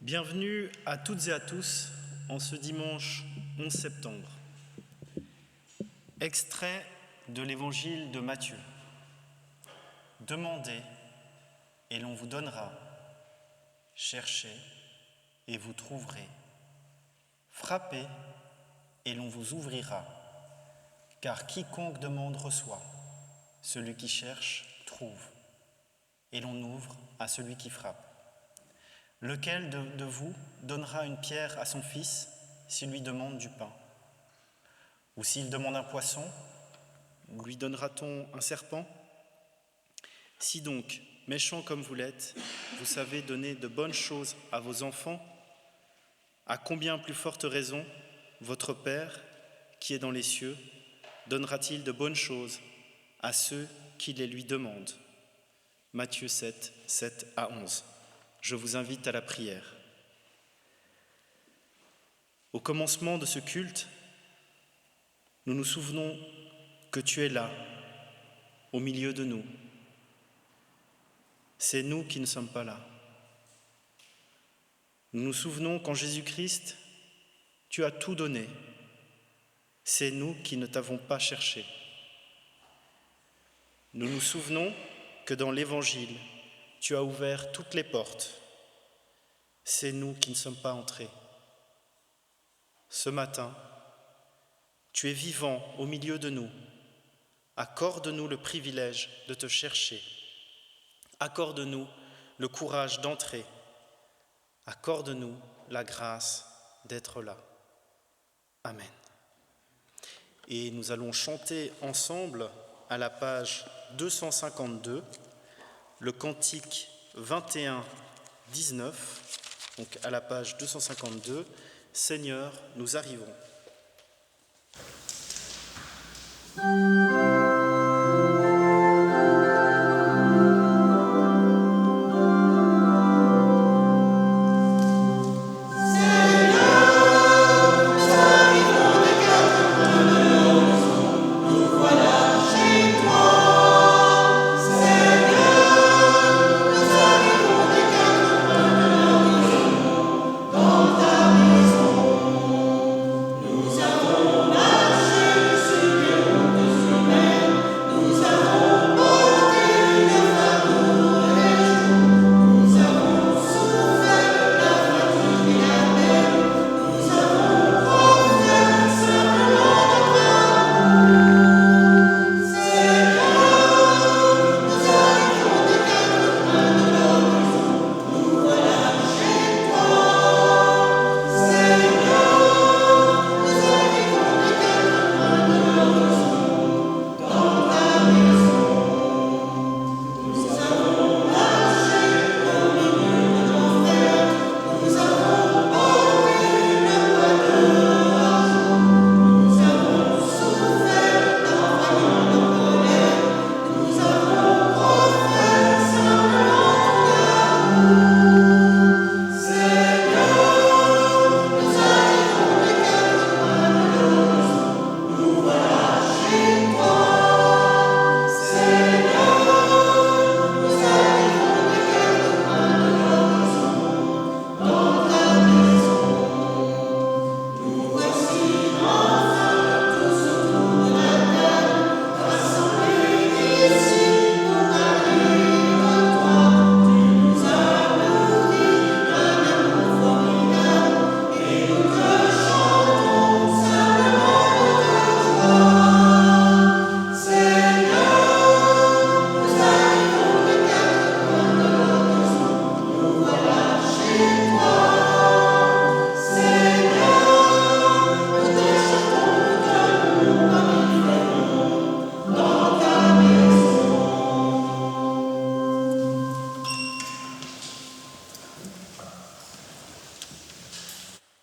Bienvenue à toutes et à tous en ce dimanche 11 septembre. Extrait de l'évangile de Matthieu. Demandez et l'on vous donnera. Cherchez et vous trouverez. Frappez et l'on vous ouvrira. Car quiconque demande reçoit. Celui qui cherche trouve. Et l'on ouvre à celui qui frappe. Lequel de vous donnera une pierre à son fils s'il lui demande du pain? Ou s'il demande un poisson, lui donnera-t-on un serpent? Si donc, méchants comme vous l'êtes, vous savez donner de bonnes choses à vos enfants, à combien plus forte raison votre Père, qui est dans les cieux, donnera-t-il de bonnes choses à ceux qui les lui demandent? Matthieu 7, 7 à 11. Je vous invite à la prière. Au commencement de ce culte, nous nous souvenons que tu es là, au milieu de nous. C'est nous qui ne sommes pas là. Nous nous souvenons qu'en Jésus-Christ, tu as tout donné. C'est nous qui ne t'avons pas cherché. Nous nous souvenons que dans l'Évangile, tu as ouvert toutes les portes. C'est nous qui ne sommes pas entrés. Ce matin, tu es vivant au milieu de nous. Accorde-nous le privilège de te chercher. Accorde-nous le courage d'entrer. Accorde-nous la grâce d'être là. Amen. Et nous allons chanter ensemble à la page 252, le cantique 21, 19, donc à la page 252, « Seigneur, nous arrivons ».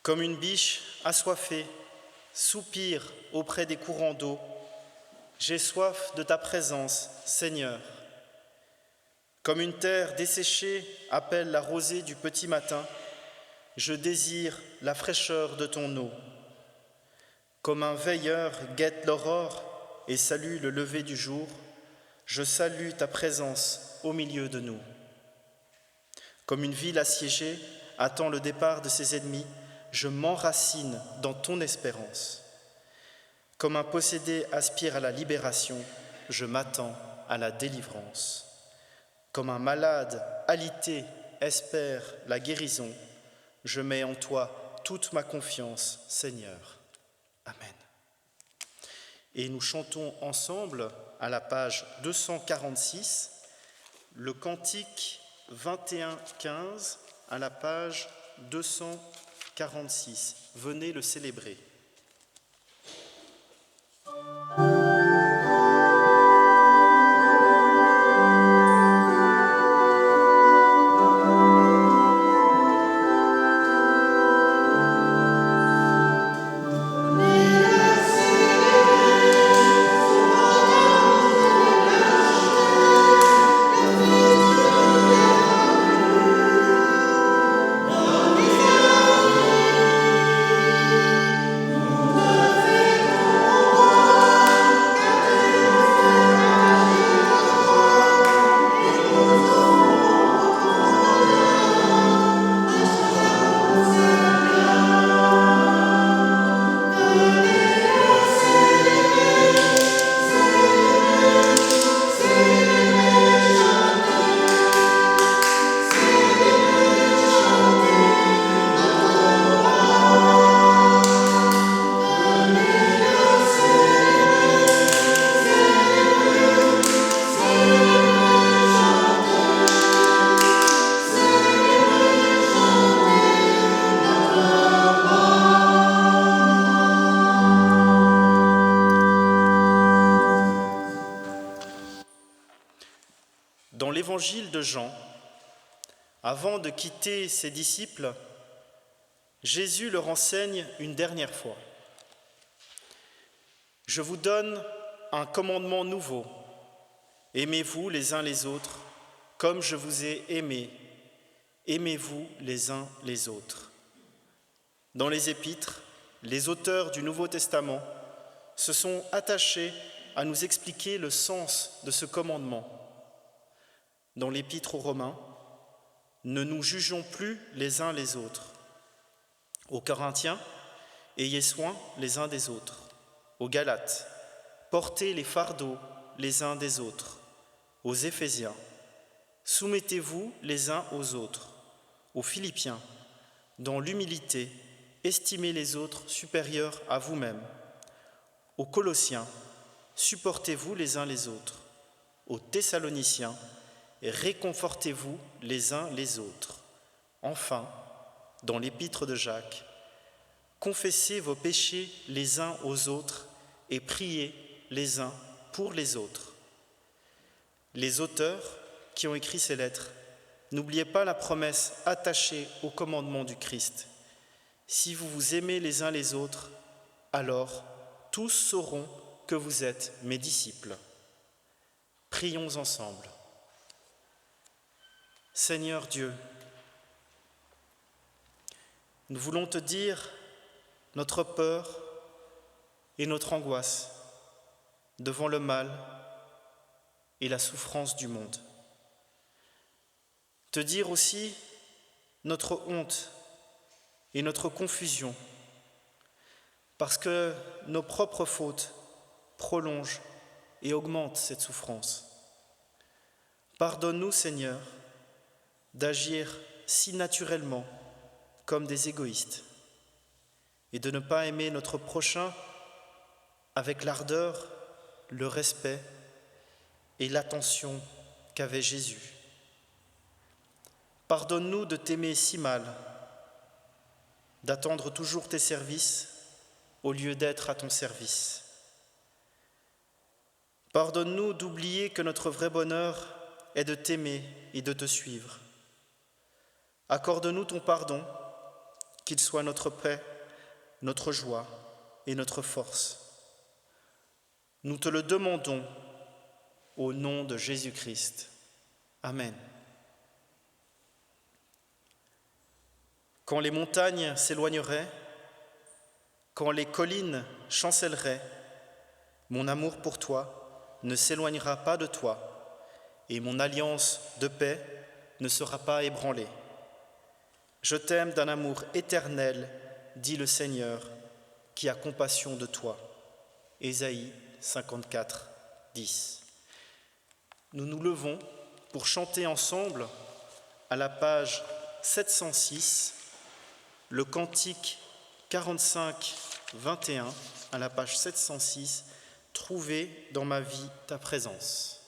Comme une biche assoiffée soupire auprès des courants d'eau, j'ai soif de ta présence, Seigneur. Comme une terre desséchée appelle la rosée du petit matin, je désire la fraîcheur de ton eau. Comme un veilleur guette l'aurore et salue le lever du jour, je salue ta présence au milieu de nous. Comme une ville assiégée attend le départ de ses ennemis, je m'enracine dans ton espérance. Comme un possédé aspire à la libération, je m'attends à la délivrance. Comme un malade alité espère la guérison, je mets en toi toute ma confiance, Seigneur. Amen. Et nous chantons ensemble, à la page 246, le cantique 21-15, à la page 246. Venez le célébrer. Dans l'évangile de Jean, avant de quitter ses disciples, Jésus leur enseigne une dernière fois. « Je vous donne un commandement nouveau. Aimez-vous les uns les autres, comme je vous ai aimés. Aimez-vous les uns les autres. » Dans les Épîtres, les auteurs du Nouveau Testament se sont attachés à nous expliquer le sens de ce commandement. Dans l'Épître aux Romains, ne nous jugeons plus les uns les autres. Aux Corinthiens, ayez soin les uns des autres. Aux Galates, portez les fardeaux les uns des autres. Aux Éphésiens, soumettez-vous les uns aux autres. Aux Philippiens, dans l'humilité, estimez les autres supérieurs à vous-même. Aux Colossiens, supportez-vous les uns les autres. Aux Thessaloniciens, réconfortez-vous les uns les autres. Enfin, dans l'Épître de Jacques, confessez vos péchés les uns aux autres et priez les uns pour les autres. Les auteurs qui ont écrit ces lettres, n'oubliez pas la promesse attachée au commandement du Christ. Si vous vous aimez les uns les autres, alors tous sauront que vous êtes mes disciples. Prions ensemble. Seigneur Dieu, nous voulons te dire notre peur et notre angoisse devant le mal et la souffrance du monde. Te dire aussi notre honte et notre confusion, parce que nos propres fautes prolongent et augmentent cette souffrance. Pardonne-nous, Seigneur, d'agir si naturellement comme des égoïstes et de ne pas aimer notre prochain avec l'ardeur, le respect et l'attention qu'avait Jésus. Pardonne-nous de t'aimer si mal, d'attendre toujours tes services au lieu d'être à ton service. Pardonne-nous d'oublier que notre vrai bonheur est de t'aimer et de te suivre. Accorde-nous ton pardon, qu'il soit notre paix, notre joie et notre force. Nous te le demandons au nom de Jésus-Christ. Amen. Quand les montagnes s'éloigneraient, quand les collines chancelleraient, mon amour pour toi ne s'éloignera pas de toi, et mon alliance de paix ne sera pas ébranlée. Je t'aime d'un amour éternel, dit le Seigneur, qui a compassion de toi. Ésaïe 54, 10. Nous nous levons pour chanter ensemble à la page 706, le cantique 45, 21, à la page 706, « Trouver dans ma vie ta présence ».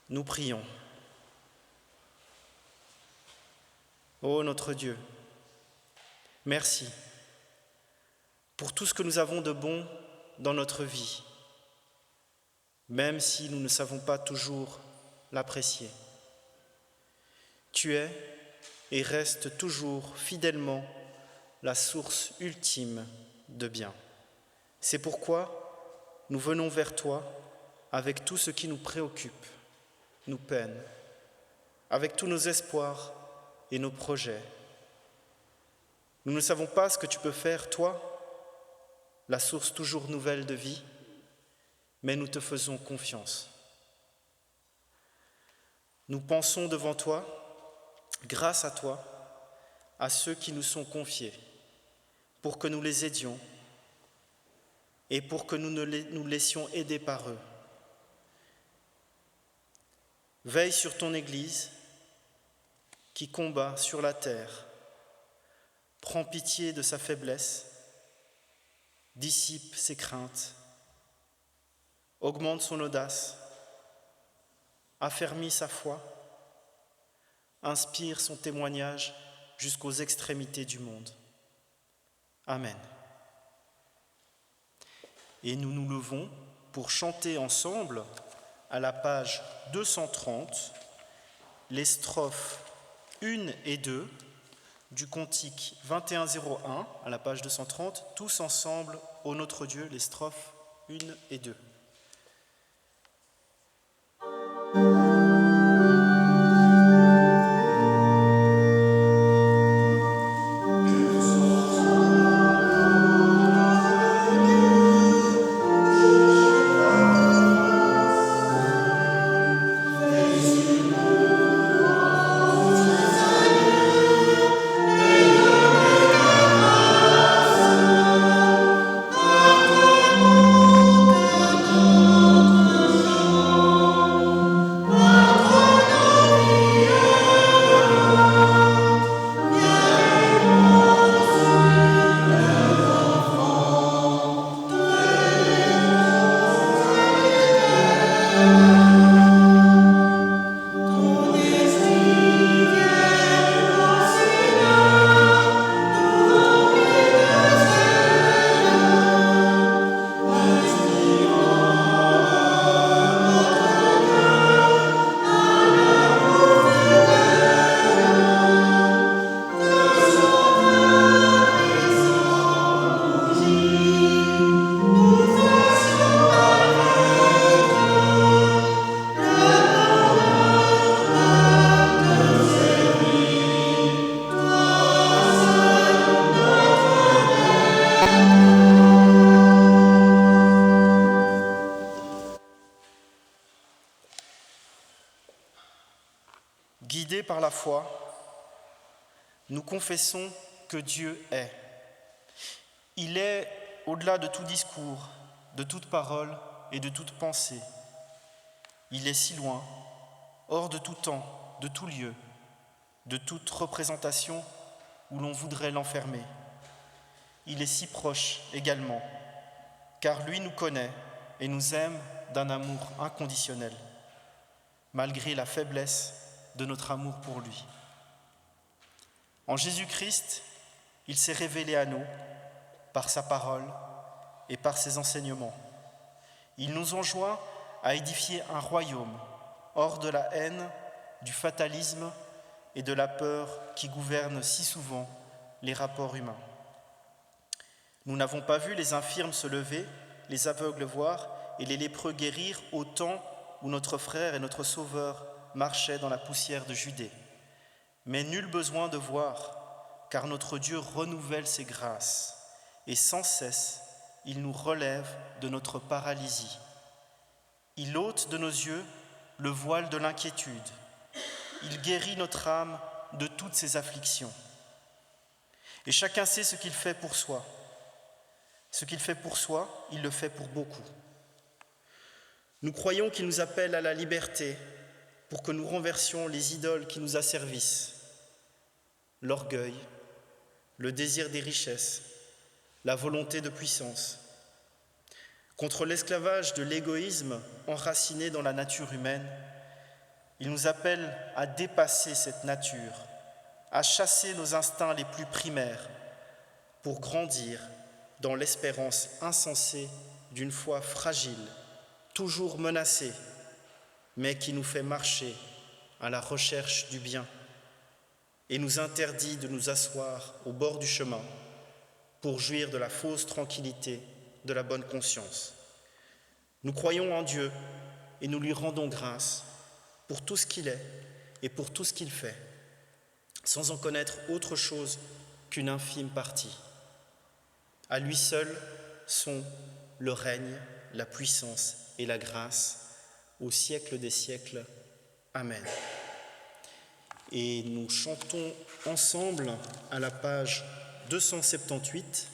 Nous prions. Ô notre Dieu, merci pour tout ce que nous avons de bon dans notre vie, même si nous ne savons pas toujours l'apprécier. Tu es et restes toujours fidèlement la source ultime de bien. C'est pourquoi nous venons vers toi avec tout ce qui nous préoccupe, nous peine, avec tous nos espoirs et nos projets. Nous ne savons pas ce que tu peux faire, toi, la source toujours nouvelle de vie, mais nous te faisons confiance. Nous pensons devant toi, grâce à toi, à ceux qui nous sont confiés, pour que nous les aidions et pour que nous laissions aider par eux. Veille sur ton Église, qui combat sur la terre, prend pitié de sa faiblesse, dissipe ses craintes, augmente son audace, affermit sa foi, inspire son témoignage jusqu'aux extrémités du monde. Amen. Et nous nous levons pour chanter ensemble, à la page 230, les strophes 1 et 2 du cantique 2101, à la page 230, tous ensemble, ô notre Dieu, les strophes 1 et 2. Guidés par la foi, nous confessons que Dieu est. Il est au-delà de tout discours, de toute parole et de toute pensée. Il est si loin, hors de tout temps, de tout lieu, de toute représentation où l'on voudrait l'enfermer. Il est si proche également, car lui nous connaît et nous aime d'un amour inconditionnel, malgré la faiblesse de notre amour pour lui. En Jésus-Christ, il s'est révélé à nous par sa parole et par ses enseignements. Il nous enjoint à édifier un royaume hors de la haine, du fatalisme et de la peur qui gouvernent si souvent les rapports humains. Nous n'avons pas vu les infirmes se lever, les aveugles voir et les lépreux guérir au temps où notre frère et notre Sauveur marchaient dans la poussière de Judée. Mais nul besoin de voir, car notre Dieu renouvelle ses grâces, et sans cesse, il nous relève de notre paralysie. Il ôte de nos yeux le voile de l'inquiétude. Il guérit notre âme de toutes ses afflictions. Et chacun sait ce qu'il fait pour soi. Ce qu'il fait pour soi, il le fait pour beaucoup. Nous croyons qu'il nous appelle à la liberté pour que nous renversions les idoles qui nous asservissent, l'orgueil, le désir des richesses, la volonté de puissance, contre l'esclavage de l'égoïsme enraciné dans la nature humaine. Il nous appelle à dépasser cette nature, à chasser nos instincts les plus primaires pour grandir dans l'espérance insensée d'une foi fragile, toujours menacée, mais qui nous fait marcher à la recherche du bien et nous interdit de nous asseoir au bord du chemin pour jouir de la fausse tranquillité de la bonne conscience. Nous croyons en Dieu et nous lui rendons grâce pour tout ce qu'il est et pour tout ce qu'il fait, sans en connaître autre chose qu'une infime partie. À lui seul sont le règne, la puissance et la grâce au siècle des siècles. Amen. Et nous chantons ensemble à la page 278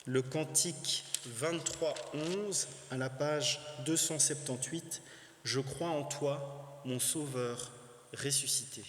le cantique 23:11 à la page 278. Je crois en toi, mon Sauveur ressuscité.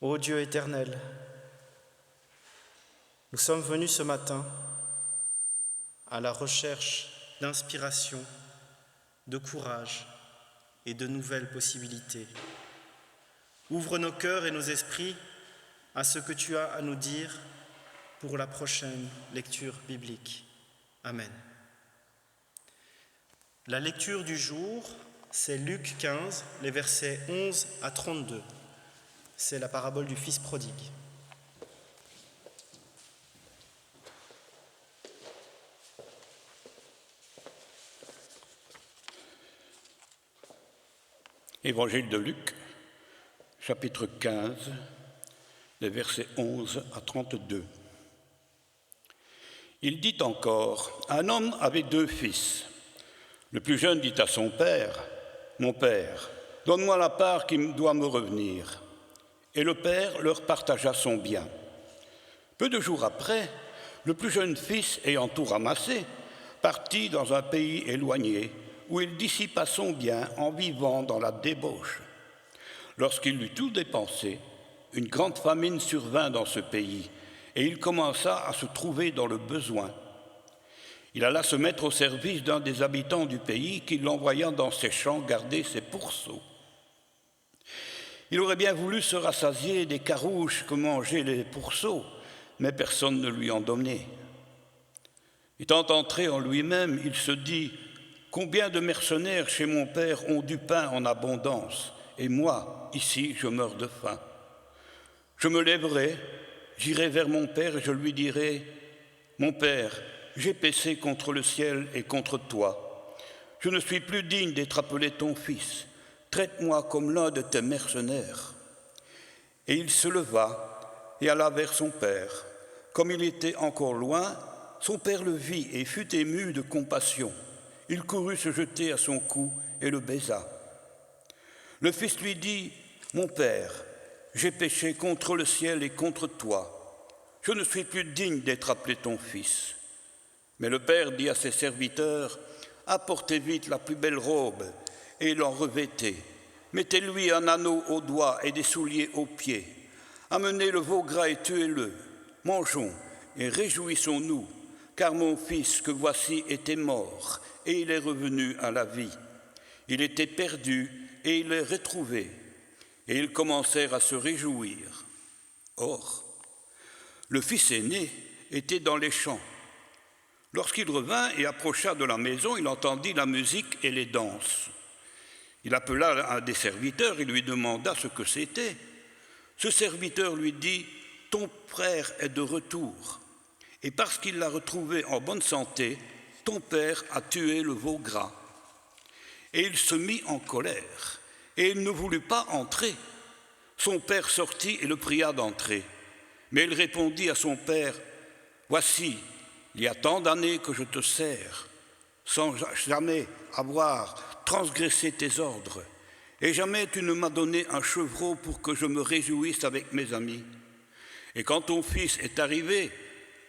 Ô Dieu éternel, nous sommes venus ce matin à la recherche d'inspiration, de courage et de nouvelles possibilités. Ouvre nos cœurs et nos esprits à ce que tu as à nous dire pour la prochaine lecture biblique. Amen. La lecture du jour, c'est Luc 15, les versets 11 à 32. C'est la parabole du Fils prodigue. Évangile de Luc, chapitre 15, les versets 11 à 32. Il dit encore, un homme avait 2 fils. Le plus jeune dit à son père, « Mon père, donne-moi la part qui doit me revenir. » Et le père leur partagea son bien. Peu de jours après, le plus jeune fils, ayant tout ramassé, partit dans un pays éloigné, où il dissipa son bien en vivant dans la débauche. Lorsqu'il eut tout dépensé, une grande famine survint dans ce pays, et il commença à se trouver dans le besoin. Il alla se mettre au service d'un des habitants du pays qui l'envoya dans ses champs garder ses pourceaux. Il aurait bien voulu se rassasier des carouches que mangeaient les pourceaux, mais personne ne lui en donnait. Étant entré en lui-même, il se dit « Combien de mercenaires chez mon père ont du pain en abondance, et moi, ici, je meurs de faim. Je me lèverai, j'irai vers mon père et je lui dirai « Mon père, j'ai péché contre le ciel et contre toi. Je ne suis plus digne d'être appelé ton fils. Traite-moi comme l'un de tes mercenaires. » Et il se leva et alla vers son père. Comme il était encore loin, son père le vit et fut ému de compassion. Il courut se jeter à son cou et le baisa. Le fils lui dit, « Mon père, j'ai péché contre le ciel et contre toi. Je ne suis plus digne d'être appelé ton fils. » Mais le père dit à ses serviteurs, « Apportez vite la plus belle robe et l'en revêtez. Mettez-lui un anneau au doigt et des souliers aux pieds. Amenez le veau gras et tuez-le. Mangeons et réjouissons-nous, car mon fils que voici était mort et il est revenu à la vie. Il était perdu et il est retrouvé. » Et ils commencèrent à se réjouir. Or, le fils aîné était dans les champs. Lorsqu'il revint et approcha de la maison, il entendit la musique et les danses. Il appela un des serviteurs et lui demanda ce que c'était. Ce serviteur lui dit, « Ton frère est de retour, et parce qu'il l'a retrouvé en bonne santé, ton père a tué le veau gras. » Et il se mit en colère, et il ne voulut pas entrer. Son père sortit et le pria d'entrer. Mais il répondit à son père, « Voici, il y a tant d'années que je te sers, sans jamais avoir transgressé tes ordres, et jamais tu ne m'as donné un chevreau pour que je me réjouisse avec mes amis. Et quand ton fils est arrivé,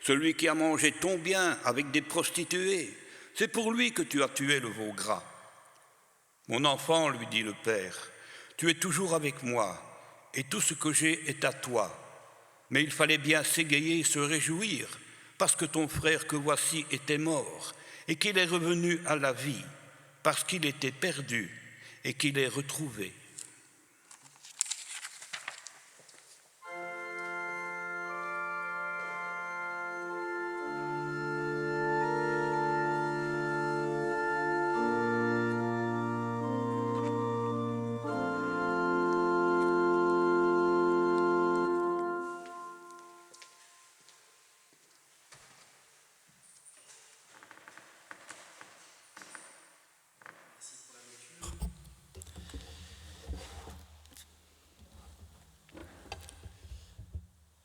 celui qui a mangé ton bien avec des prostituées, c'est pour lui que tu as tué le veau gras. » « Mon enfant, lui dit le père, tu es toujours avec moi, et tout ce que j'ai est à toi. Mais il fallait bien s'égayer et se réjouir, parce que ton frère que voici était mort, et qu'il est revenu à la vie, parce qu'il était perdu, et qu'il est retrouvé. »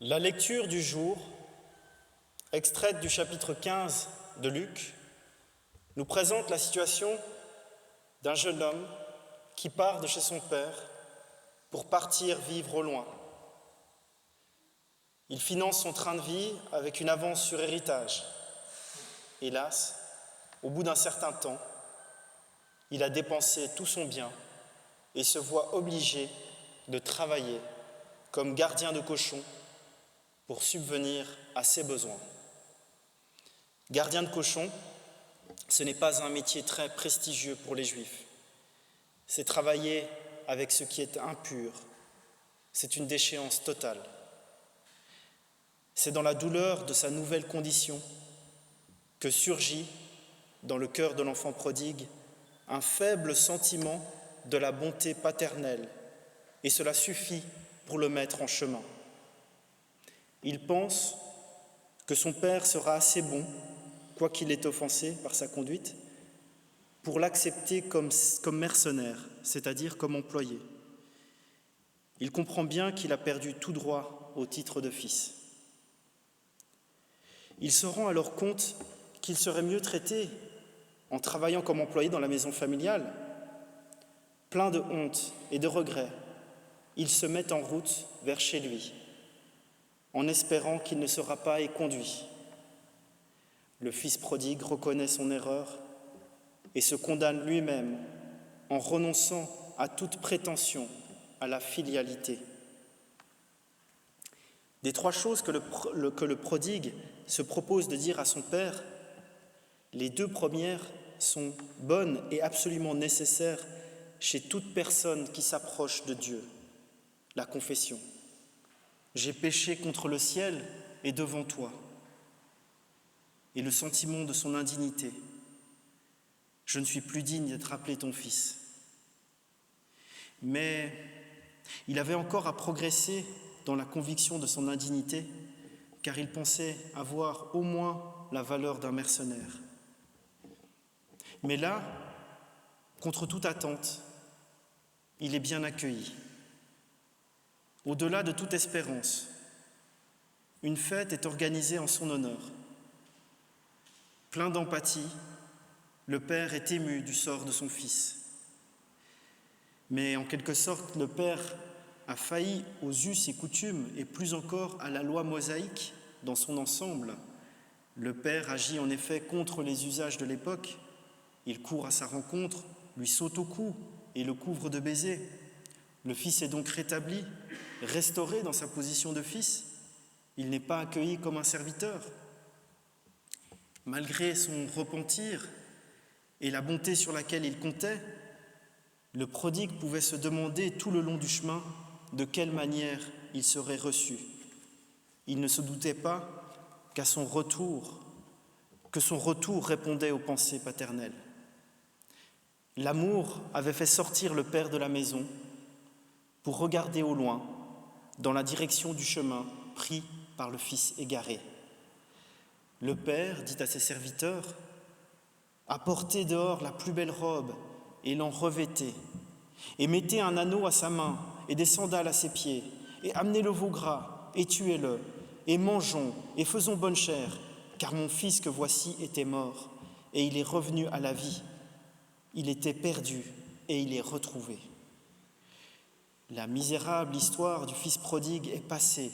La lecture du jour, extraite du chapitre 15 de Luc, nous présente la situation d'un jeune homme qui part de chez son père pour partir vivre au loin. Il finance son train de vie avec une avance sur héritage. Hélas, au bout d'un certain temps, il a dépensé tout son bien et se voit obligé de travailler comme gardien de cochon pour subvenir à ses besoins. Gardien de cochon, ce n'est pas un métier très prestigieux pour les Juifs. C'est travailler avec ce qui est impur. C'est une déchéance totale. C'est dans la douleur de sa nouvelle condition que surgit, dans le cœur de l'enfant prodigue, un faible sentiment de la bonté paternelle, et cela suffit pour le mettre en chemin. Il pense que son père sera assez bon, quoiqu'il ait offensé par sa conduite, pour l'accepter comme mercenaire, c'est-à-dire comme employé. Il comprend bien qu'il a perdu tout droit au titre de fils. Il se rend alors compte qu'il serait mieux traité en travaillant comme employé dans la maison familiale. Plein de honte et de regrets, il se met en route vers chez lui, en espérant qu'il ne sera pas éconduit. Le fils prodigue reconnaît son erreur et se condamne lui-même en renonçant à toute prétention à la filialité. Des trois choses que le prodigue se propose de dire à son père, les deux premières sont bonnes et absolument nécessaires chez toute personne qui s'approche de Dieu. La confession. J'ai péché contre le ciel et devant toi. Et le sentiment de son indignité. Je ne suis plus digne d'être appelé ton fils. Mais il avait encore à progresser dans la conviction de son indignité, car il pensait avoir au moins la valeur d'un mercenaire. Mais là, contre toute attente, il est bien accueilli. Au-delà de toute espérance, une fête est organisée en son honneur. Plein d'empathie, le père est ému du sort de son fils. Mais en quelque sorte, le père a failli aux us et coutumes et plus encore à la loi mosaïque dans son ensemble. Le père agit en effet contre les usages de l'époque. Il court à sa rencontre, lui saute au cou et le couvre de baisers. Le fils est donc rétabli, restauré dans sa position de fils. Il n'est pas accueilli comme un serviteur. Malgré son repentir et la bonté sur laquelle il comptait, le prodigue pouvait se demander tout le long du chemin de quelle manière il serait reçu. Il ne se doutait pas que son retour répondait aux pensées paternelles. L'amour avait fait sortir le père de la maison pour regarder au loin, dans la direction du chemin pris par le fils égaré. Le père dit à ses serviteurs « Apportez dehors la plus belle robe et l'en revêtez, et mettez un anneau à sa main et des sandales à ses pieds, et amenez le veau gras, et tuez-le, et mangeons, et faisons bonne chère, car mon fils que voici était mort, et il est revenu à la vie. Il était perdu, et il est retrouvé. » La misérable histoire du fils prodigue est passée,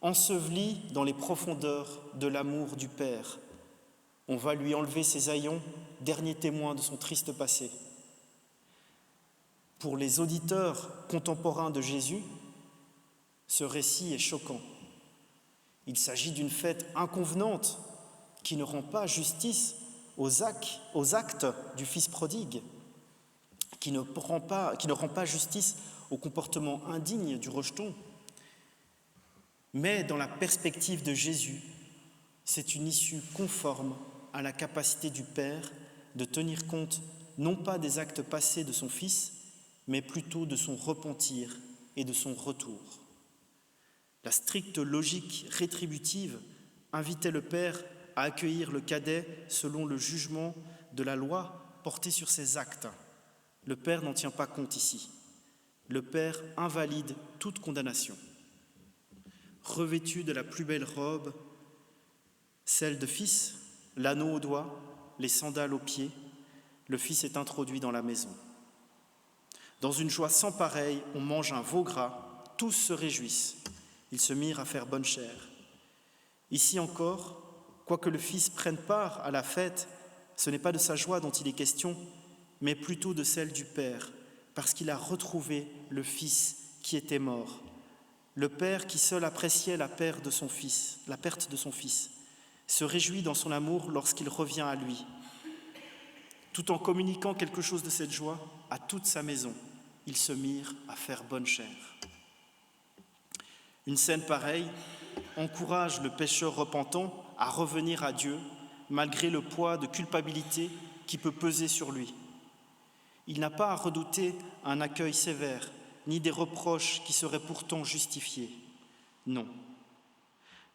ensevelie dans les profondeurs de l'amour du Père. On va lui enlever ses haillons, dernier témoin de son triste passé. Pour les auditeurs contemporains de Jésus, ce récit est choquant. Il s'agit d'une fête inconvenante qui ne rend pas justice aux actes du fils prodigue, qui ne rend pas justice au comportement indigne du rejeton. Mais dans la perspective de Jésus, c'est une issue conforme à la capacité du Père de tenir compte non pas des actes passés de son Fils, mais plutôt de son repentir et de son retour. La stricte logique rétributive invitait le Père à accueillir le cadet selon le jugement de la loi porté sur ses actes. Le Père n'en tient pas compte ici. Le Père invalide toute condamnation. Revêtu de la plus belle robe, celle de fils, l'anneau au doigt, les sandales aux pieds, le fils est introduit dans la maison. Dans une joie sans pareille, on mange un veau gras, tous se réjouissent. Ils se mirent à faire bonne chère. Ici encore, quoique le fils prenne part à la fête, ce n'est pas de sa joie dont il est question, mais plutôt de celle du Père, parce qu'il a retrouvé le fils qui était mort. Le père qui seul appréciait la perte de son fils, se réjouit dans son amour lorsqu'il revient à lui. Tout en communiquant quelque chose de cette joie à toute sa maison, ils se mirent à faire bonne chère. Une scène pareille encourage le pécheur repentant à revenir à Dieu malgré le poids de culpabilité qui peut peser sur lui. Il n'a pas à redouter un accueil sévère, ni des reproches qui seraient pourtant justifiés. Non.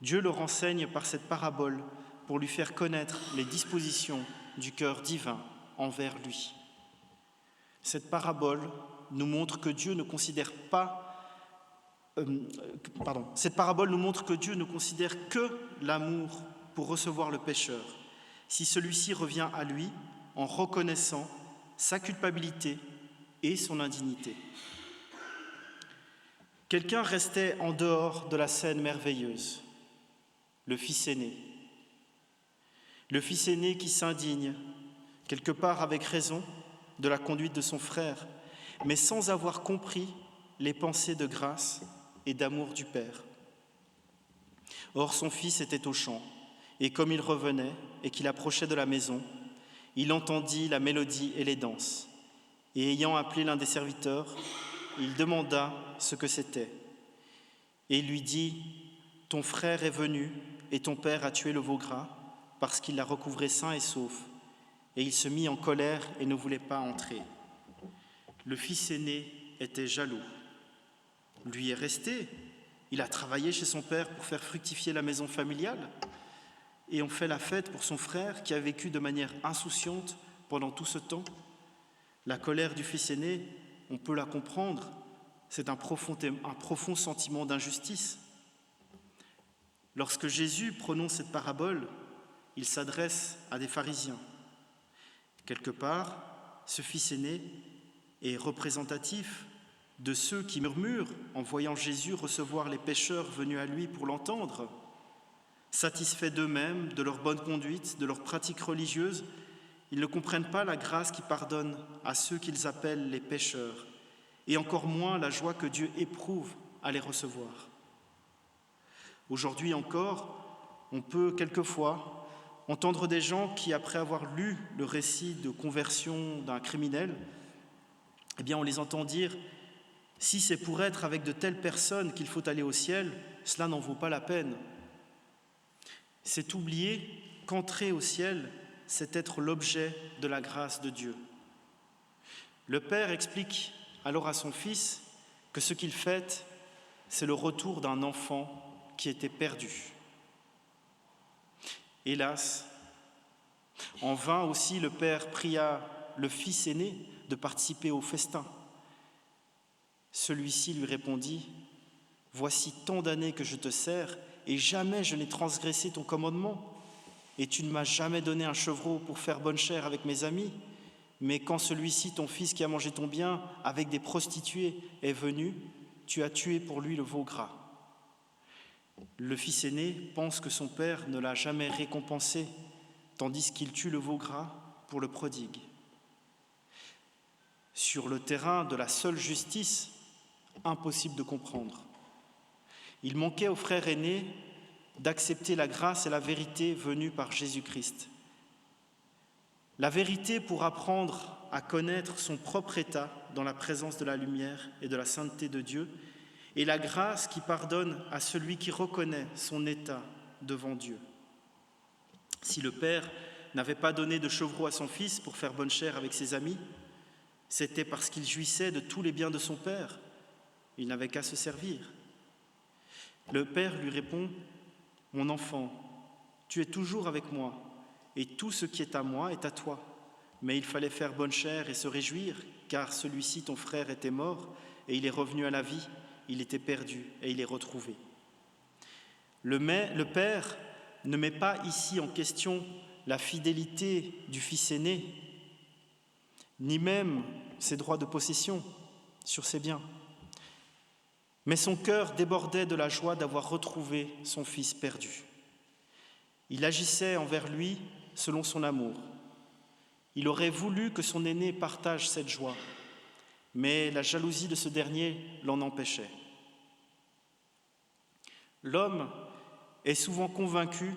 Dieu le renseigne par cette parabole pour lui faire connaître les dispositions du cœur divin envers lui. Cette parabole nous montre que Dieu ne considère que l'amour pour recevoir le pécheur, si celui-ci revient à lui en reconnaissant sa culpabilité et son indignité. Quelqu'un restait en dehors de la scène merveilleuse, le fils aîné. Le fils aîné qui s'indigne, quelque part avec raison, de la conduite de son frère, mais sans avoir compris les pensées de grâce et d'amour du Père. Or, son fils était au champ, et comme il revenait et qu'il approchait de la maison, il entendit la mélodie et les danses, et ayant appelé l'un des serviteurs, il demanda ce que c'était. Et il lui dit : « Ton frère est venu, et ton père a tué le veau gras, parce qu'il l'a recouvré sain et sauf. » Et il se mit en colère et ne voulait pas entrer. Le fils aîné était jaloux. Lui est resté. Il a travaillé chez son père pour faire fructifier la maison familiale. Et on fait la fête pour son frère qui a vécu de manière insouciante pendant tout ce temps. La colère du fils aîné, on peut la comprendre. C'est un profond sentiment d'injustice. Lorsque Jésus prononce cette parabole, il s'adresse à des pharisiens. Quelque part, ce fils aîné est représentatif de ceux qui murmurent en voyant Jésus recevoir les pécheurs venus à lui pour l'entendre. Satisfaits d'eux-mêmes, de leur bonne conduite, de leurs pratiques religieuses, ils ne comprennent pas la grâce qui pardonne à ceux qu'ils appellent les pécheurs, et encore moins la joie que Dieu éprouve à les recevoir. Aujourd'hui encore, on peut quelquefois entendre des gens qui, après avoir lu le récit de conversion d'un criminel, on les entend dire « Si c'est pour être avec de telles personnes qu'il faut aller au ciel, cela n'en vaut pas la peine. » C'est oublier qu'entrer au ciel, c'est être l'objet de la grâce de Dieu. Le Père explique alors à son Fils que ce qu'il fête, c'est le retour d'un enfant qui était perdu. Hélas, en vain aussi le Père pria le fils aîné de participer au festin. Celui-ci lui répondit : « Voici tant d'années que je te sers, et jamais je n'ai transgressé ton commandement. Et tu ne m'as jamais donné un chevreau pour faire bonne chère avec mes amis. Mais quand celui-ci, ton fils qui a mangé ton bien avec des prostituées, est venu, tu as tué pour lui le veau gras. » Le fils aîné pense que son père ne l'a jamais récompensé, tandis qu'il tue le veau gras pour le prodigue. Sur le terrain de la seule justice, impossible de comprendre. Il manquait au frère aîné d'accepter la grâce et la vérité venues par Jésus-Christ. La vérité pour apprendre à connaître son propre état dans la présence de la lumière et de la sainteté de Dieu, et la grâce qui pardonne à celui qui reconnaît son état devant Dieu. Si le Père n'avait pas donné de chevreau à son fils pour faire bonne chère avec ses amis, c'était parce qu'il jouissait de tous les biens de son Père. Il n'avait qu'à se servir. Le Père lui répond : « Mon enfant, tu es toujours avec moi, et tout ce qui est à moi est à toi. Mais il fallait faire bonne chère et se réjouir, car celui-ci, ton frère, était mort, et il est revenu à la vie. Il était perdu, et il est retrouvé. » Le Père ne met pas ici en question la fidélité du fils aîné, ni même ses droits de possession sur ses biens. Mais son cœur débordait de la joie d'avoir retrouvé son fils perdu. Il agissait envers lui selon son amour. Il aurait voulu que son aîné partage cette joie, mais la jalousie de ce dernier l'en empêchait. L'homme est souvent convaincu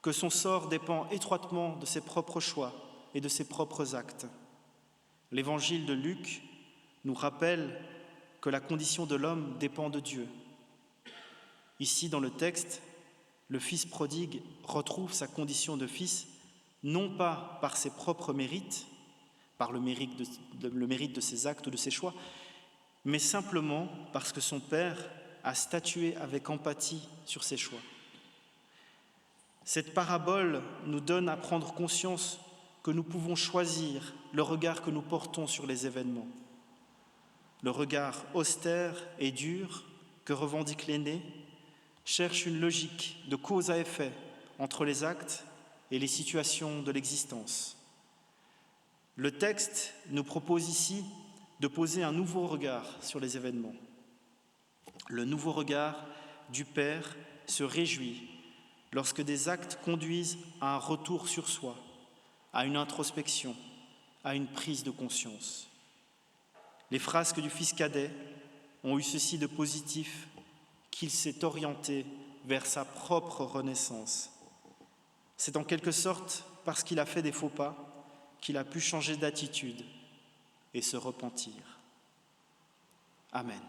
que son sort dépend étroitement de ses propres choix et de ses propres actes. L'évangile de Luc nous rappelle que la condition de l'homme dépend de Dieu. Ici, dans le texte, le fils prodigue retrouve sa condition de fils non pas par ses propres mérites, par le mérite de ses actes ou de ses choix, mais simplement parce que son père a statué avec empathie sur ses choix. Cette parabole nous donne à prendre conscience que nous pouvons choisir le regard que nous portons sur les événements. Le regard austère et dur que revendique l'aîné cherche une logique de cause à effet entre les actes et les situations de l'existence. Le texte nous propose ici de poser un nouveau regard sur les événements. Le nouveau regard du Père se réjouit lorsque des actes conduisent à un retour sur soi, à une introspection, à une prise de conscience. Les frasques du fils cadet ont eu ceci de positif qu'il s'est orienté vers sa propre renaissance. C'est en quelque sorte parce qu'il a fait des faux pas qu'il a pu changer d'attitude et se repentir. Amen.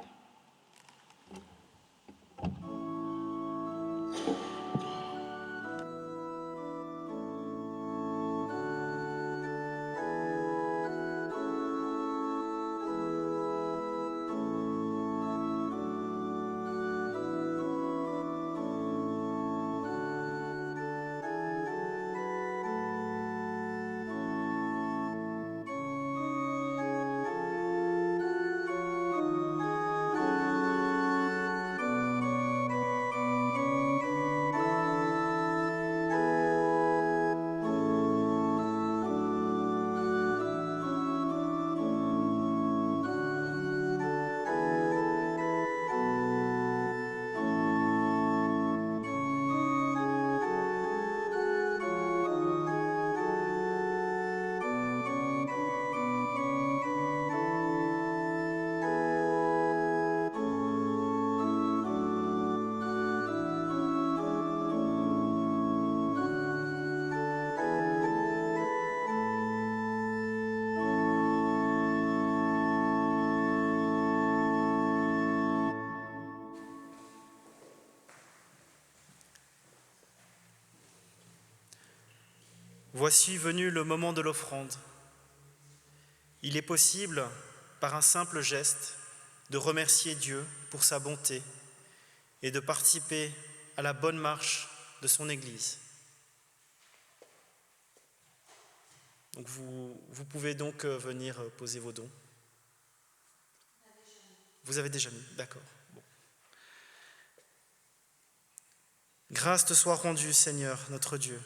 Voici venu le moment de l'offrande. Il est possible, par un simple geste, de remercier Dieu pour sa bonté et de participer à la bonne marche de son Église. Donc vous pouvez donc venir poser vos dons. Vous avez déjà mis, d'accord. Bon. Grâce te soit rendue, Seigneur, notre Dieu,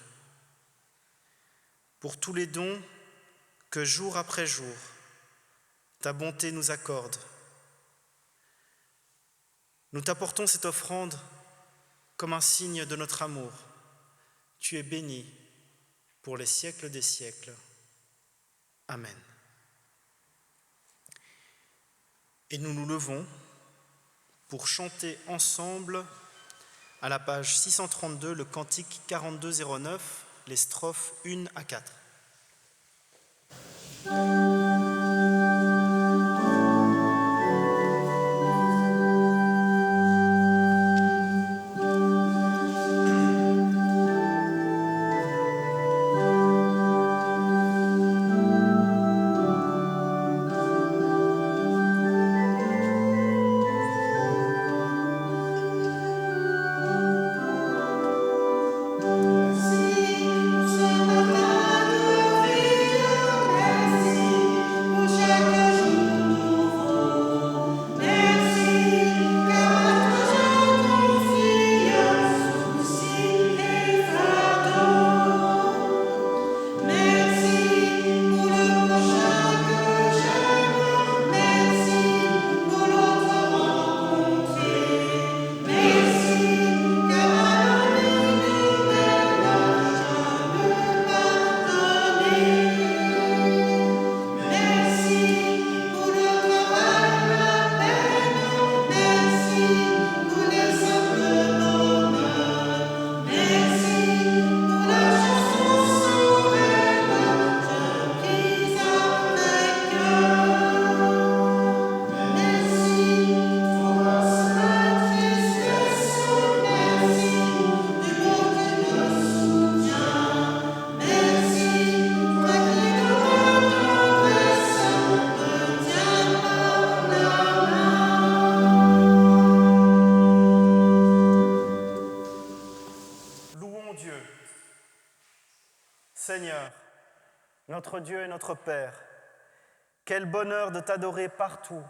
pour tous les dons que jour après jour, ta bonté nous accorde. Nous t'apportons cette offrande comme un signe de notre amour. Tu es béni pour les siècles des siècles. Amen. Et nous nous levons pour chanter ensemble à la page 632 le cantique 4209, les strophes 1 à 4. Merci. Seigneur, notre Dieu et notre Père, quel bonheur de t'adorer partout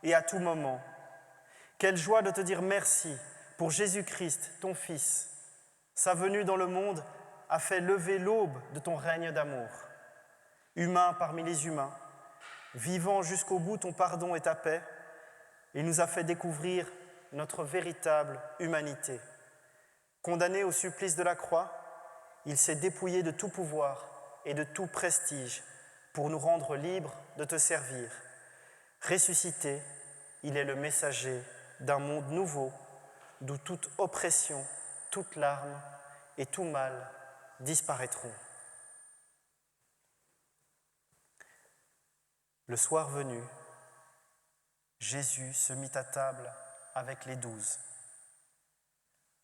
et à tout moment. Quelle joie de te dire merci pour Jésus-Christ, ton Fils. Sa venue dans le monde a fait lever l'aube de ton règne d'amour. Humain parmi les humains, vivant jusqu'au bout ton pardon et ta paix, il nous a fait découvrir notre véritable humanité. Condamné au supplice de la croix, il s'est dépouillé de tout pouvoir et de tout prestige pour nous rendre libres de te servir. Ressuscité, il est le messager d'un monde nouveau, d'où toute oppression, toute larme et tout mal disparaîtront. Le soir venu, Jésus se mit à table avec les 12.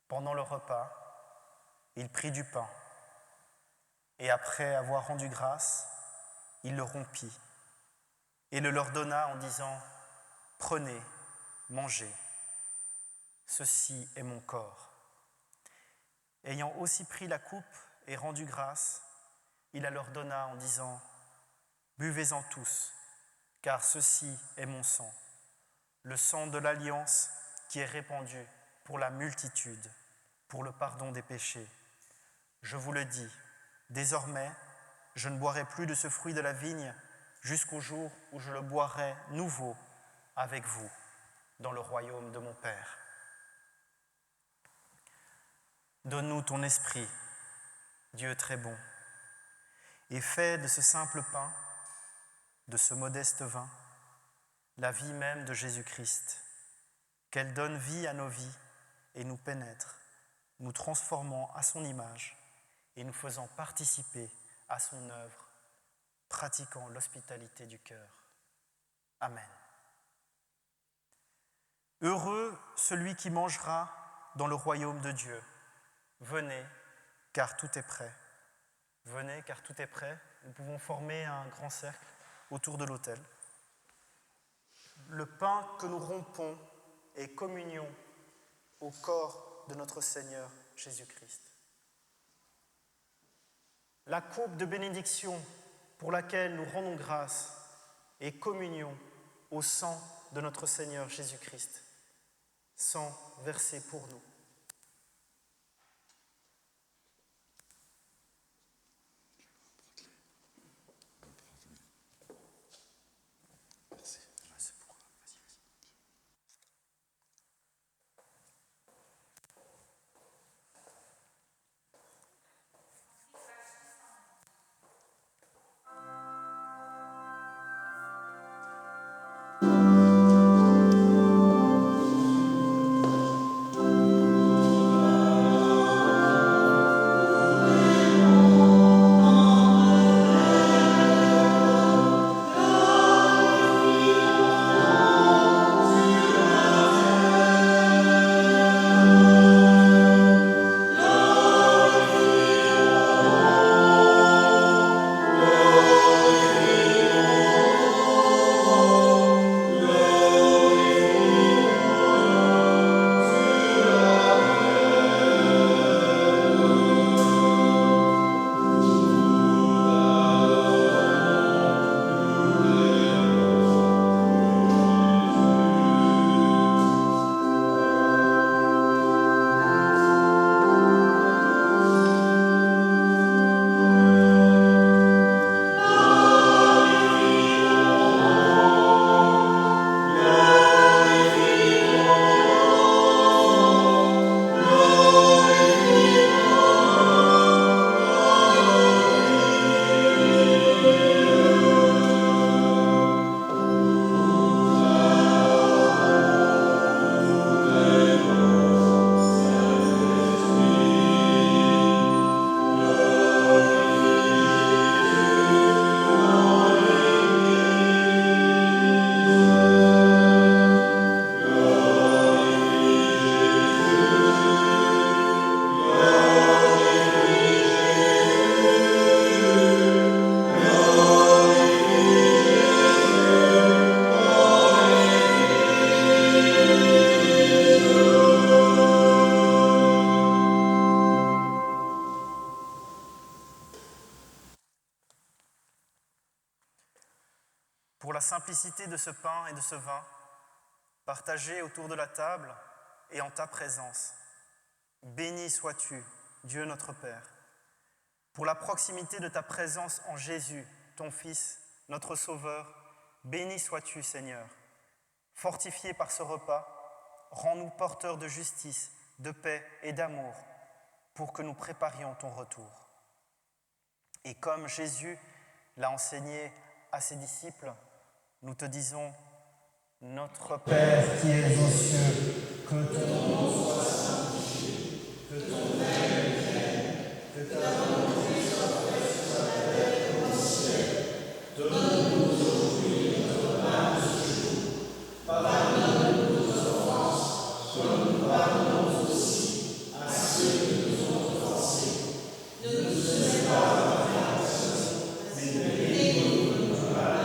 Pendant le repas, il prit du pain et après avoir rendu grâce, il le rompit et le leur donna en disant « Prenez, mangez, ceci est mon corps. » Ayant aussi pris la coupe et rendu grâce, il la leur donna en disant « Buvez-en tous, car ceci est mon sang, le sang de l'alliance qui est répandu pour la multitude, pour le pardon des péchés. Je vous le dis, désormais, je ne boirai plus de ce fruit de la vigne jusqu'au jour où je le boirai nouveau avec vous dans le royaume de mon Père. Donne-nous ton esprit, Dieu très bon, et fais de ce simple pain, de ce modeste vin, la vie même de Jésus-Christ, qu'elle donne vie à nos vies et nous pénètre, nous transformant à son image et nous faisant participer à son œuvre, pratiquant l'hospitalité du cœur. Amen. Heureux celui qui mangera dans le royaume de Dieu. Venez, car tout est prêt. Venez, car tout est prêt. Nous pouvons former un grand cercle autour de l'autel. Le pain que nous rompons est communion au corps de notre Seigneur Jésus-Christ. La coupe de bénédiction pour laquelle nous rendons grâce est communion au sang de notre Seigneur Jésus-Christ, sang versé pour nous. simplicité de ce pain et de ce vin, partagés autour de la table et en ta présence. Béni sois-tu, Dieu notre Père, pour la proximité de ta présence en Jésus, ton Fils, notre Sauveur. Béni sois-tu, Seigneur. Fortifié par ce repas, rends-nous porteurs de justice, de paix et d'amour, pour que nous préparions ton retour. Et comme Jésus l'a enseigné à ses disciples, nous te disons, notre Père qui es aux cieux, que ton nom soit sanctifié, que ton règne vienne, que ta volonté soit faite sur la terre comme au ciel. Donne-nous aujourd'hui notre pain de ce jour. Pardonne-nous nos offenses, comme nous pardonnons aussi à ceux qui nous ont offensés. Ne nous laisse pas dans la tentation, mais délivre-nous du mal,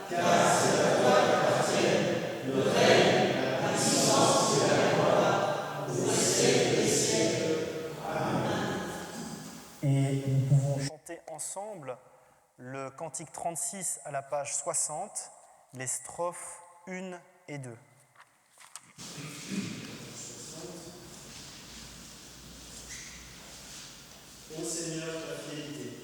car c'est à toi qu'appartiennent le règne, la puissance et la gloire, au siècle des siècles. Amen. Et nous pouvons chanter ensemble le cantique 36 à la page 60, les strophes 1 et 2. Ô Seigneur, ta fidélité.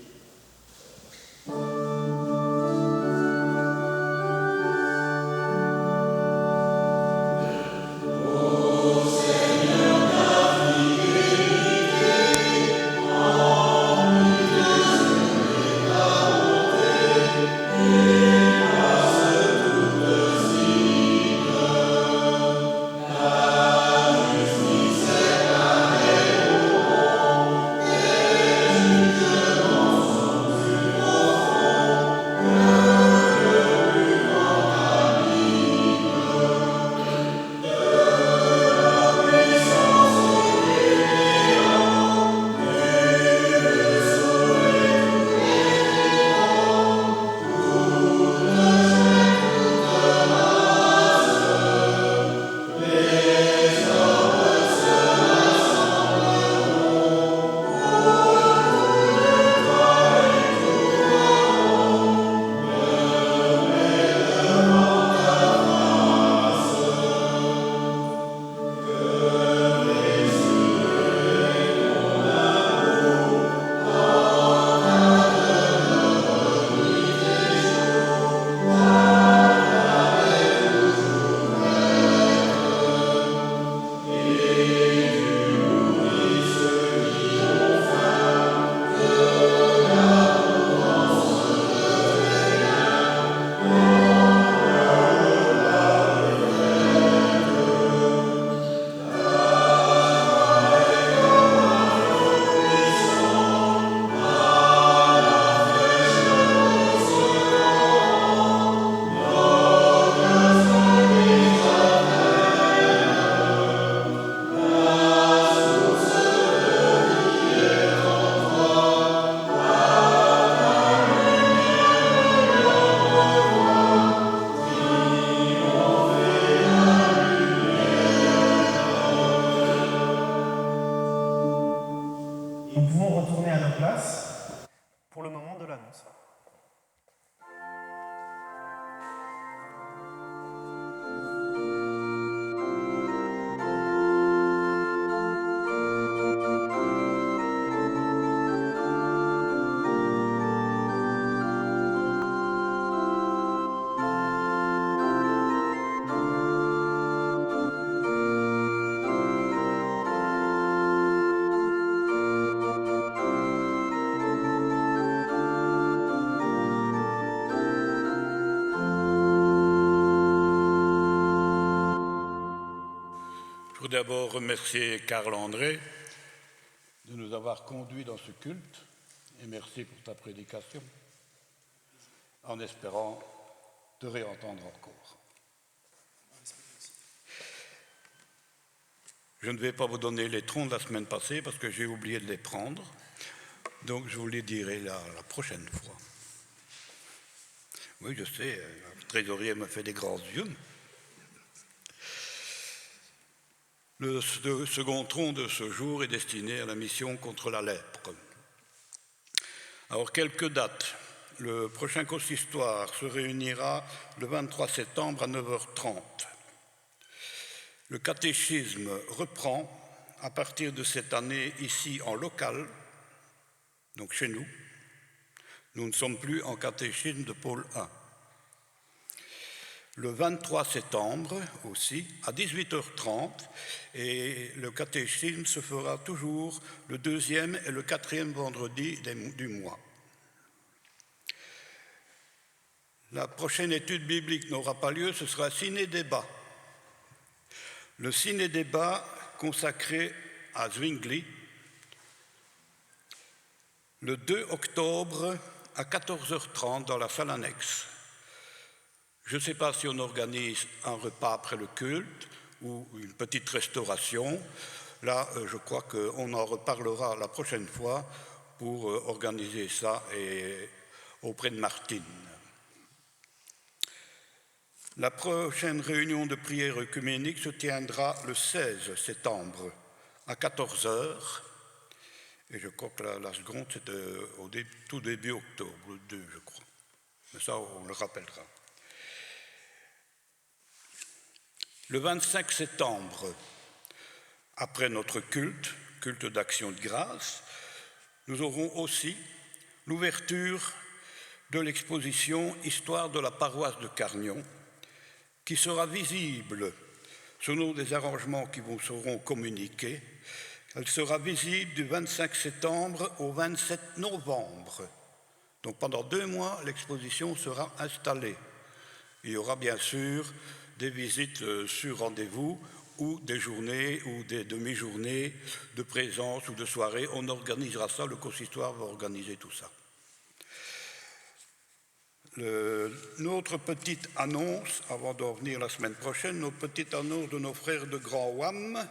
Nous pouvons retourner à nos places pour le moment de l'annonce. Je voudrais d'abord remercier Karl André de nous avoir conduits dans ce culte et merci pour ta prédication, en espérant te réentendre encore. Je ne vais pas vous donner les troncs de la semaine passée parce que j'ai oublié de les prendre, donc je vous les dirai la prochaine fois. Oui, je sais, le trésorier me fait des grands yeux. Le second tronc de ce jour est destiné à la mission contre la lèpre. Alors, quelques dates. le prochain consistoire se réunira le 23 septembre à 9h30. Le catéchisme reprend à partir de cette année ici en local, donc chez nous. Nous ne sommes plus en catéchisme de pôle 1. Le 23 septembre aussi, à 18h30, et le catéchisme se fera toujours le 2e et le 4e vendredi du mois. La prochaine étude biblique n'aura pas lieu, ce sera un ciné-débat. Le ciné-débat consacré à Zwingli, le 2 octobre à 14h30 dans la salle annexe. Je ne sais pas si on organise un repas après le culte ou une petite restauration. Là, je crois qu'on en reparlera la prochaine fois pour organiser ça auprès de Martine. La prochaine réunion de prière œcuménique se tiendra le 16 septembre à 14h. Et je crois que la seconde, c'était tout début octobre, le 2, je crois. Mais ça, on le rappellera. Le 25 septembre, après notre culte d'action de grâce, nous aurons aussi l'ouverture de l'exposition Histoire de la paroisse de Carnion, qui sera visible selon des arrangements qui vous seront communiqués. Elle sera visible du 25 septembre au 27 novembre. Donc pendant 2 mois, l'exposition sera installée. Il y aura bien sûr des visites sur rendez-vous ou des journées ou des demi-journées de présence ou de soirée. On organisera ça, le consistoire va organiser tout ça. Notre petite annonce, avant d'en venir la semaine prochaine, notre petite annonce de nos frères de Grand Ouam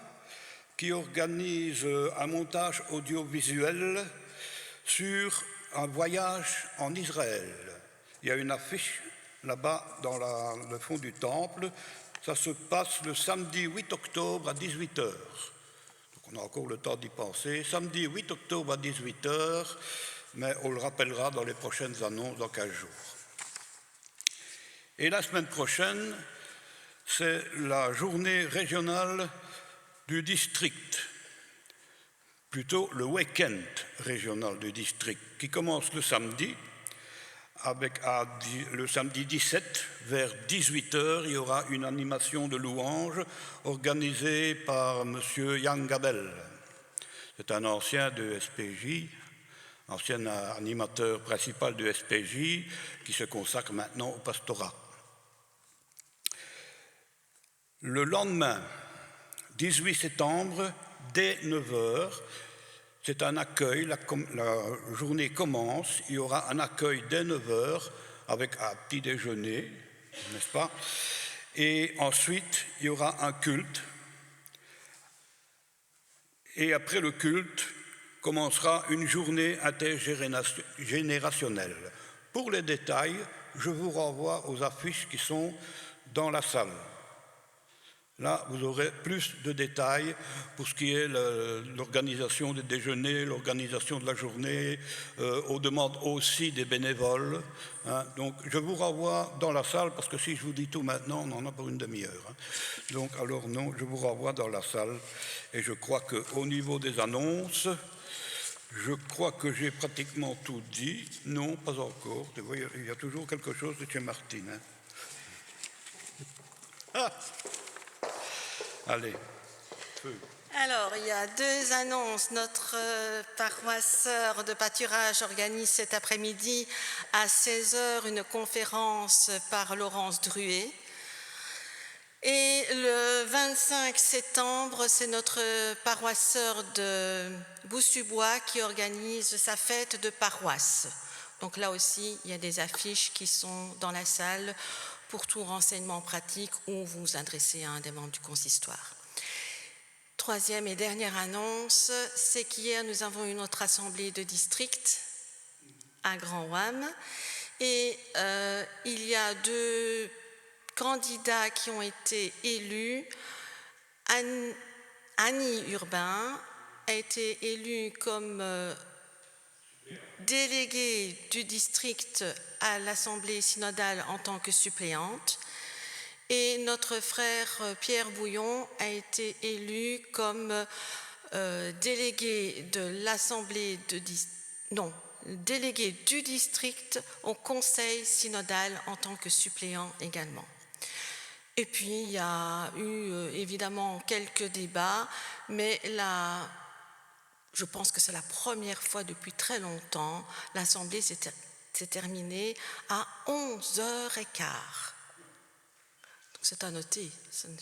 qui organisent un montage audiovisuel sur un voyage en Israël. Il y a une affiche là-bas dans le fond du temple. Ça se passe le samedi 8 octobre à 18h. Donc on a encore le temps d'y penser. Samedi 8 octobre à 18h, mais on le rappellera dans les prochaines annonces dans 15 jours. Et la semaine prochaine, c'est la journée régionale du district, plutôt le week-end régional du district, qui commence le samedi, le samedi 17, vers 18h, il y aura une animation de louanges organisée par M. Yann Gabel. C'est un ancien de SPJ, ancien animateur principal de SPJ, qui se consacre maintenant au pastorat. Le lendemain, 18 septembre, dès 9h, c'est un accueil, la journée commence, il y aura un accueil dès 9h avec un petit déjeuner, n'est-ce pas? Et ensuite, il y aura un culte. Et après le culte, commencera une journée intergénérationnelle. Pour les détails, je vous renvoie aux affiches qui sont dans la salle. Là, vous aurez plus de détails pour ce qui est l'organisation des déjeuners, l'organisation de la journée. On demande aussi des bénévoles. Hein. Donc, je vous renvoie dans la salle, parce que si je vous dis tout maintenant, on en a pour une demi-heure. Hein. Donc, alors non, je vous renvoie dans la salle. Et je crois qu'au niveau des annonces, je crois que j'ai pratiquement tout dit. Non, pas encore. Tu vois, il y a toujours quelque chose de chez Martine. Hein. Ah. Allez. Alors, il y a 2 annonces. Notre paroisse sœur de pâturage organise cet après-midi à 16h une conférence par Laurence Druet. Et le 25 septembre, c'est notre paroisse sœur de Boussubois qui organise sa fête de paroisse. Donc là aussi, il y a des affiches qui sont dans la salle pour tout renseignement pratique ou vous vous adressez à un des membres du consistoire. 3e et dernière annonce, c'est qu'hier nous avons eu notre assemblée de district à Grand Ouam et il y a 2 candidats qui ont été élus. Annie Urbain a été élue comme déléguée du district à l'Assemblée synodale en tant que suppléante. Et notre frère Pierre Bouillon a été élu comme délégué de l'Assemblée délégué du district au Conseil synodal en tant que suppléant également. Et puis, il y a eu évidemment quelques débats, mais je pense que c'est la première fois depuis très longtemps, l'Assemblée s'est terminée à 11h15. Donc c'est à noter,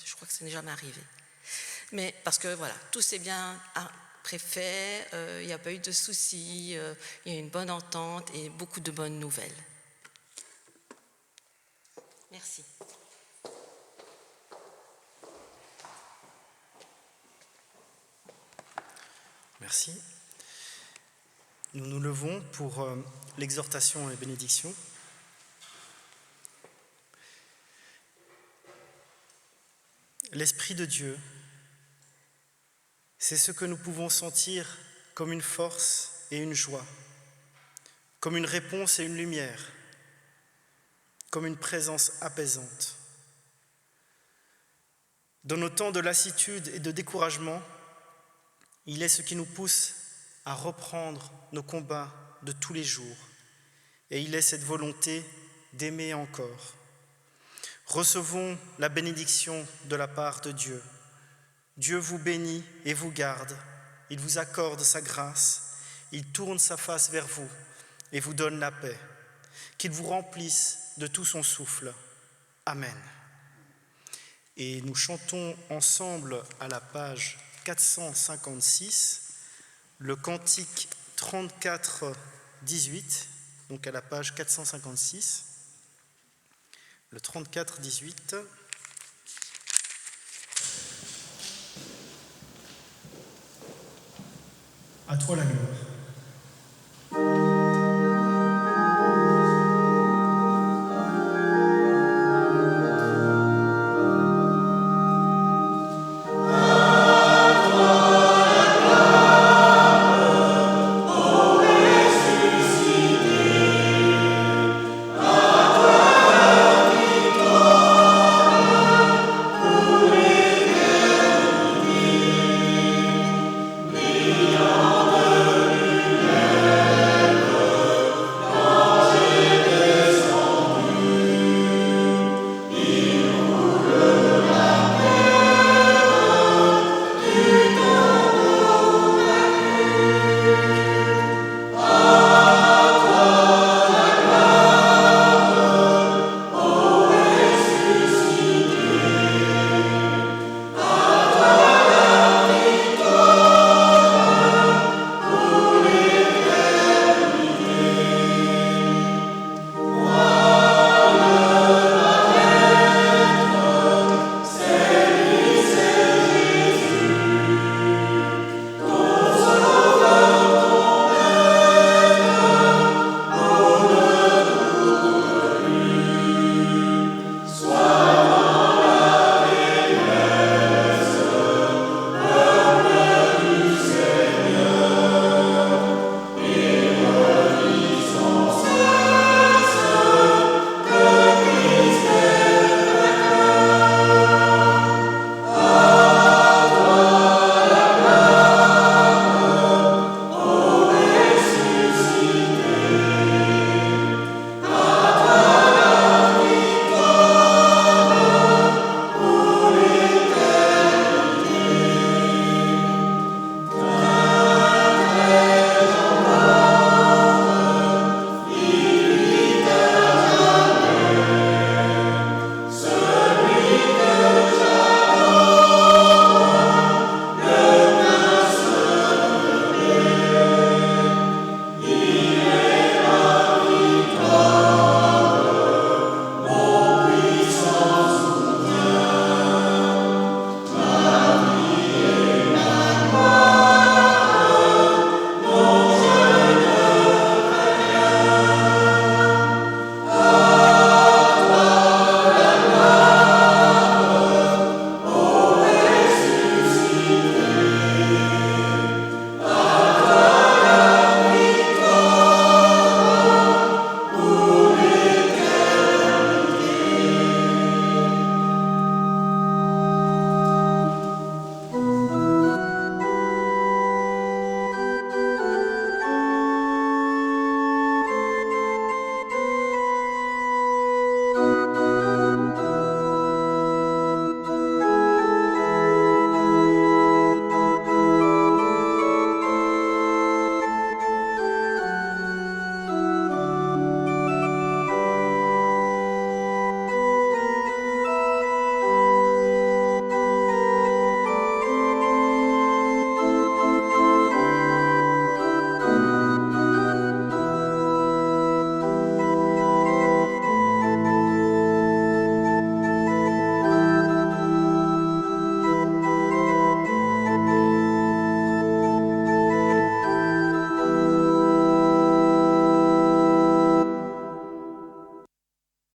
je crois que ça n'est jamais arrivé. Mais parce que voilà, tout s'est bien préfet, il n'y a pas eu de soucis, il y a eu une bonne entente et beaucoup de bonnes nouvelles. Merci. Merci. Nous nous levons pour l'exhortation et bénédiction. L'Esprit de Dieu, c'est ce que nous pouvons sentir comme une force et une joie, comme une réponse et une lumière, comme une présence apaisante. Dans nos temps de lassitude et de découragement, il est ce qui nous pousse à reprendre nos combats de tous les jours, et il est cette volonté d'aimer encore. Recevons la bénédiction de la part de Dieu. Dieu vous bénit et vous garde. Il vous accorde sa grâce. Il tourne sa face vers vous et vous donne la paix. Qu'il vous remplisse de tout son souffle. Amen. Et nous chantons ensemble à la page 456 le cantique 34-18, donc à la page 456. Le 34-18. À toi la gloire.